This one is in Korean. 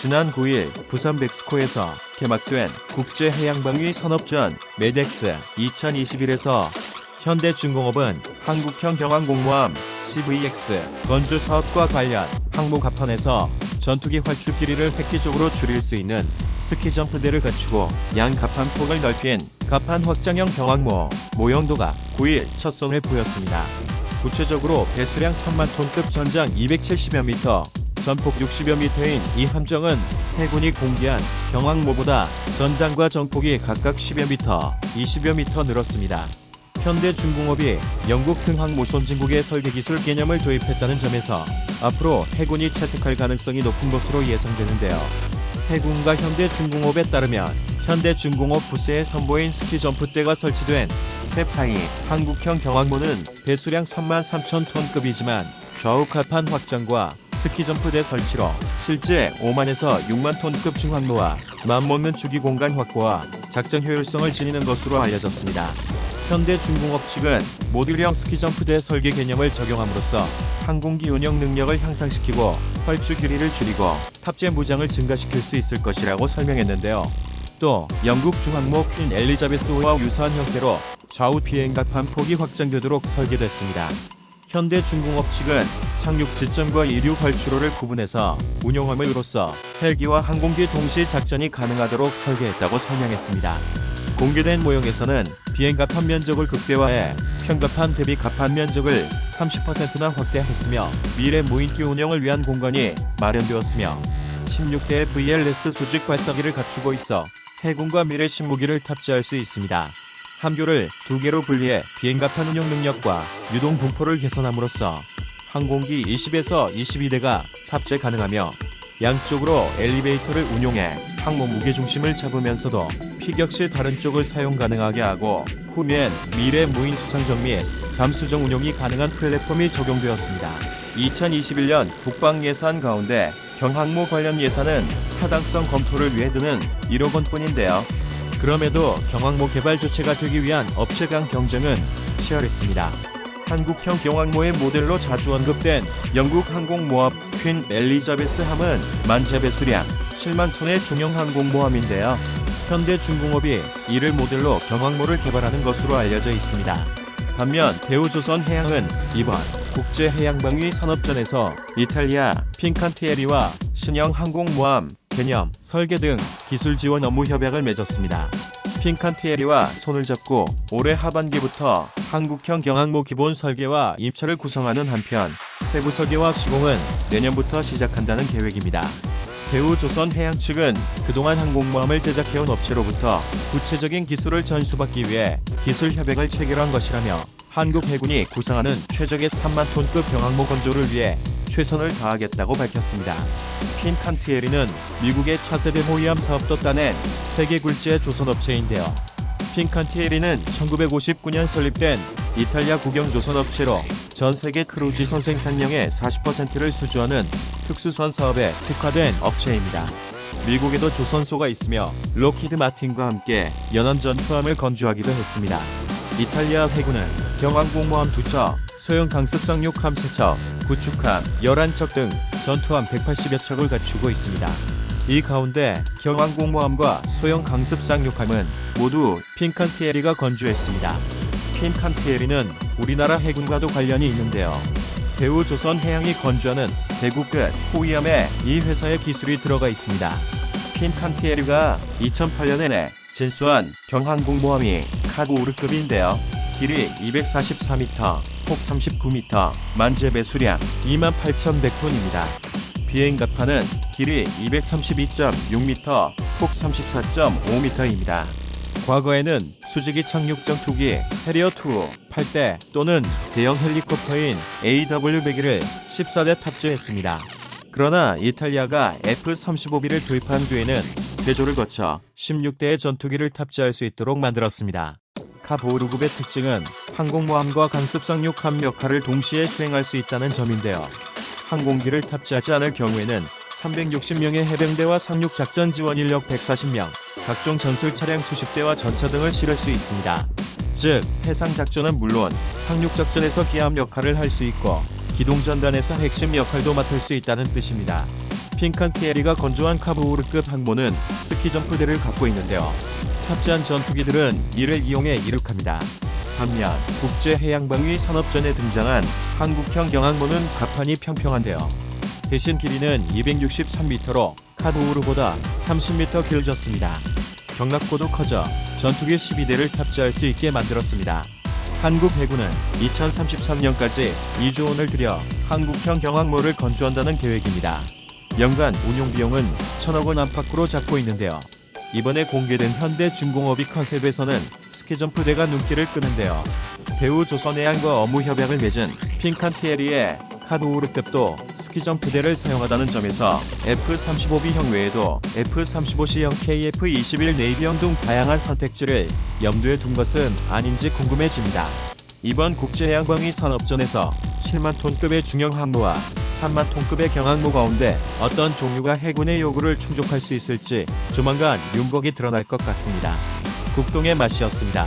지난 9일 부산 백스코에서 개막된 국제해양방위 산업전 메덱스 2021에서 현대중공업은 한국형 경항공모함 CVX 건조 사업과 관련 항모 갑판에서 전투기 활주 길이를 획기적으로 줄일 수 있는 스키점프대를 갖추고 양 갑판폭을 넓힌 갑판 확장형 경항모 모형도가 9일 첫 손을 보였습니다. 구체적으로 배수량 3만 톤급 전장 270여 미터, 전폭 60여 미터인 이 함정은 해군이 공개한 경항모보다 전장과 전폭이 각각 10여 미터, 20여 미터 늘었습니다. 현대중공업이 영국 등항모 선진국의 설계기술 개념을 도입했다는 점에서 앞으로 해군이 채택할 가능성이 높은 것으로 예상되는데요. 해군과 현대중공업에 따르면 현대중공업 부스에 선보인 스키점프대가 설치된 세파이 한국형 경항모는 배수량 3만 3천 톤급이지만 좌우 갑판 확장과 스키점프대 설치로 실제 5만에서 6만 톤급 중항모와 맞먹는 주기 공간 확보와 작전 효율성을 지니는 것으로 알려졌습니다. 현대중공업 측은 모듈형 스키점프대 설계 개념을 적용함으로써 항공기 운영 능력을 향상시키고 활주 길이를 줄이고 탑재 무장을 증가시킬 수 있을 것이라고 설명했는데요. 또 영국 중항모 퀸 엘리자베스호와 유사한 형태로 좌우 비행갑판 폭이 확장되도록 설계됐습니다. 현대중공업 측은 착륙 지점과 이륙 활주로를 구분해서 운용함으로써 헬기와 항공기 동시 작전이 가능하도록 설계했다고 설명했습니다. 공개된 모형에서는 비행갑판 면적을 극대화해 편갑판 대비 갑판 면적을 30%나 확대했으며 미래 무인기 운영을 위한 공간이 마련되었으며 16대의 VLS 수직 발사기를 갖추고 있어 해군과 미래 신무기를 탑재할 수 있습니다. 함교를 2개로 분리해 비행갑판 운용 능력과 유동 분포를 개선함으로써 항공기 20에서 22대가 탑재 가능하며 양쪽으로 엘리베이터를 운용해 항모 무게중심을 잡으면서도 피격 시 다른 쪽을 사용 가능하게 하고 후면 미래 무인 수상정 및 잠수정 운용이 가능한 플랫폼이 적용되었습니다. 2021년 국방 예산 가운데 경항모 관련 예산은 타당성 검토를 위해 드는 1억 원뿐인데요. 그럼에도 경항모 개발 주체가 되기 위한 업체 간 경쟁은 치열했습니다. 한국형 경항모의 모델로 자주 언급된 영국 항공모함 퀸 엘리자베스 함은 만재 배수량 7만 톤의 중형 항공모함인데요. 현대중공업이 이를 모델로 경항모를 개발하는 것으로 알려져 있습니다. 반면 대우조선해양은 이번 국제해양방위 산업전에서 이탈리아 핀칸티에리와 신형 항공모함 개념, 설계 등 기술 지원 업무 협약을 맺었습니다. 핀칸티에리와 손을 잡고 올해 하반기부터 한국형 경항모 기본 설계와 입찰을 구성하는 한편 세부 설계와 시공은 내년부터 시작한다는 계획입니다. 대우조선해양 측은 그동안 항공모함을 제작해온 업체로부터 구체적인 기술을 전수받기 위해 기술 협약을 체결한 것이라며 한국 해군이 구상하는 최적의 3만 톤급 경항모 건조를 위해 최선을 다하겠다고 밝혔습니다. 핀칸티에리는 미국의 차세대 호위함 사업도 따낸 세계 굴지의 조선업체인데요. 핀칸티에리는 1959년 설립된 이탈리아 국영 조선업체로 전 세계 크루즈선 생산량의 40%를 수주하는 특수선 사업에 특화된 업체입니다. 미국에도 조선소가 있으며 록히드 마틴과 함께 연안 전투함을 건조하기도 했습니다. 이탈리아 해군은 경항공모함 2척, 소형 강습 상륙함 3척, 구축함 11척 등 전투함 180여 척을 갖추고 있습니다. 이 가운데 경항공모함과 소형 강습 상륙함은 모두 핀칸티에리가 건조했습니다. 핀칸티에리는 우리나라 해군과도 관련이 있는데요. 대우조선해양이 건조하는 대구 끝 호위함에 이 회사의 기술이 들어가 있습니다. 핀칸티에리가 2008년에 진수한 경항공모함이 카고우르급인데요. 길이 244m, 폭 39m, 만재 배수량 28,100톤입니다. 비행갑판은 길이 232.6m, 폭 34.5m입니다. 과거에는 수직이 착륙 전투기 해리어2 8대 또는 대형 헬리콥터인 AW101을 14대 탑재했습니다. 그러나 이탈리아가 F-35B를 도입한 뒤에는 개조를 거쳐 16대의 전투기를 탑재할 수 있도록 만들었습니다. 카보르급의 특징은 항공모함과 강습상륙함 역할을 동시에 수행할 수 있다는 점인데요. 항공기를 탑재하지 않을 경우에는 360명의 해병대와 상륙작전 지원 인력 140명, 각종 전술 차량 수십 대와 전차 등을 실을 수 있습니다. 즉, 해상작전은 물론 상륙작전에서 기함 역할을 할 수 있고 기동전단에서 핵심 역할도 맡을 수 있다는 뜻입니다. 핑칸 TLE가 건조한 카보우르급 항모는 스키점프대를 갖고 있는데요. 탑재한 전투기들은 이를 이용해 이륙합니다. 반면 국제해양방위 산업전에 등장한 한국형 경항모는 갑판이 평평한데요. 대신 길이는 263m로 카보우르보다 30m 길어졌습니다. 경납고도 커져 전투기 12대를 탑재할 수 있게 만들었습니다. 한국 해군은 2033년까지 2조 원을 들여 한국형 경항모를 건조한다는 계획입니다. 연간 운용 비용은 1,000억 원 안팎으로 잡고 있는데요. 이번에 공개된 현대중공업이 컨셉에서는 스키점프대가 눈길을 끄는데요. 배우 조선해양과 업무 협약을 맺은 핑칸 TLE의 카보우르급도 스키점프대를 사용하다는 점에서 F-35B형 외에도 F-35C형, KF-21 네이비형 등 다양한 선택지를 염두에 둔 것은 아닌지 궁금해집니다. 이번 국제해양방위 산업전에서 7만 톤급의 중형 항모와 3만 톤급의 경항모 가운데 어떤 종류가 해군의 요구를 충족할 수 있을지 조만간 윤곽이 드러날 것 같습니다. 국동의 맛이었습니다.